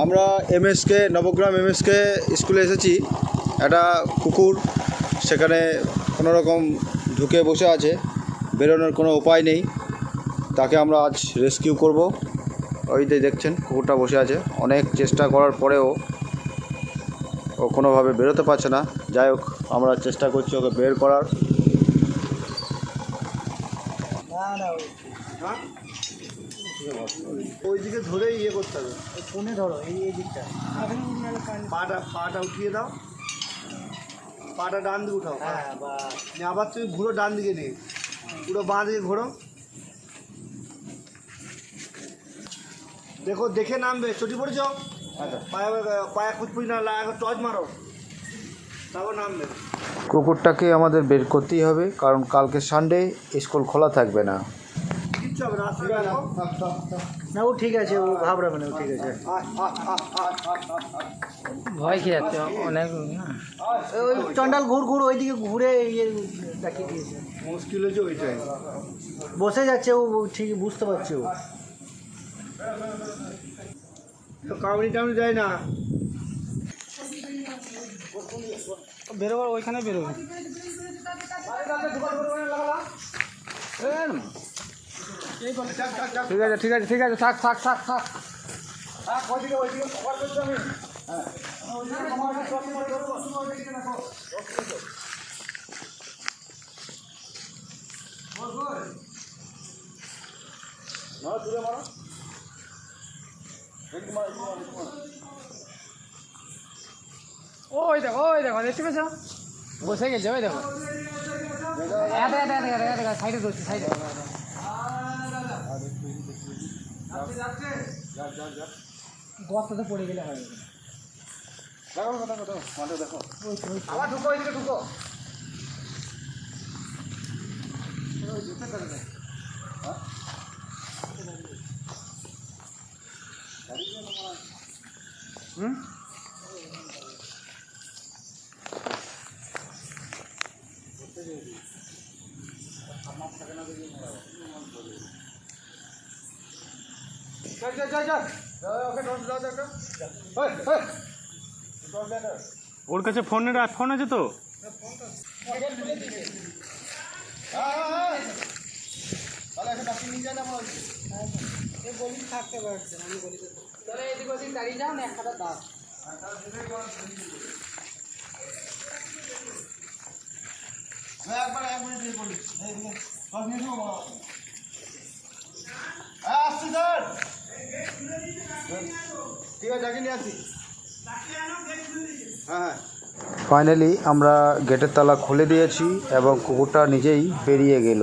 আমরা MSK Nabagram MSK স্কুলে এসেছি। একটা কুকুর সেখানে কোনো রকম ঢুকে বসে আছে, বেরোনোর কোনো উপায় নেই। তাকে আমরা আজ রেস্কিউ করব। ওই যে দেখছেন কুকুরটা বসে আছে, অনেক চেষ্টা করার পরেও ও কোনোভাবে বেরোতে পারছে না। যাই হোক, আমরা চেষ্টা করছি ওকে বের করার। ওইদিকে ধরে ইয়ে করতে হবে, ফোনে ধরো এই দিকটা, পাটা উঠিয়ে দাও, পাটা ডান দিকে উঠাও। আবার তুমি ঘুরো ডান দিকে নিয়ে, পুরো বাঁ দিকে ঘোরো। দেখো দেখে নামবে, চটি পড়ে যাও। আচ্ছা, পায়ে খুঁজপুরি না টর্চ মারো, তারপর নামবে। কুকুরটাকে আমাদের বের করতেই হবে, কারণ কালকে সানডে, স্কুল খোলা থাকবে না। কিচ্ছু হবে না, ও ঠিক আছে, ও ঘাবড়াবে না, ও ঠিক আছে। ভয় খেয়ে যাচ্ছে অনেক। ওই চন্ডাল ঘুর ওইদিকে ঘুরে ইয়ে দেখিয়ে দিয়েছে। মুশকিল হয়েছে ওইটাই, বসে যাচ্ছে ও, ঠিক বুঝতে পারছে ও। তো কামড়ি টামড়ি যায় না, বেরোবার ওইখানে বেরোবে। ঠিক আছে থাক। ওই দেখো দেখতে পেয়েছ, বসে গেছে। ওই দেখো সাইডে ধরছি, সাইডে গর্ততে পড়ে গেলে হয়। দেখো আবার ঢুকো, ওইদিকে ঢুকো। ওর কাছে ফোন আছে তো। থাকতে পারছে না, আমি বলি তাহলে এদিক ওদিক দাঁড়িয়ে যাও না, একটা দাও। ঠিক আছে, নিয়ে আসি। ফাইনালি আমরা গেটের তালা খুলে দিয়েছি এবং কুকুরটা নিজেই বেরিয়ে গেল।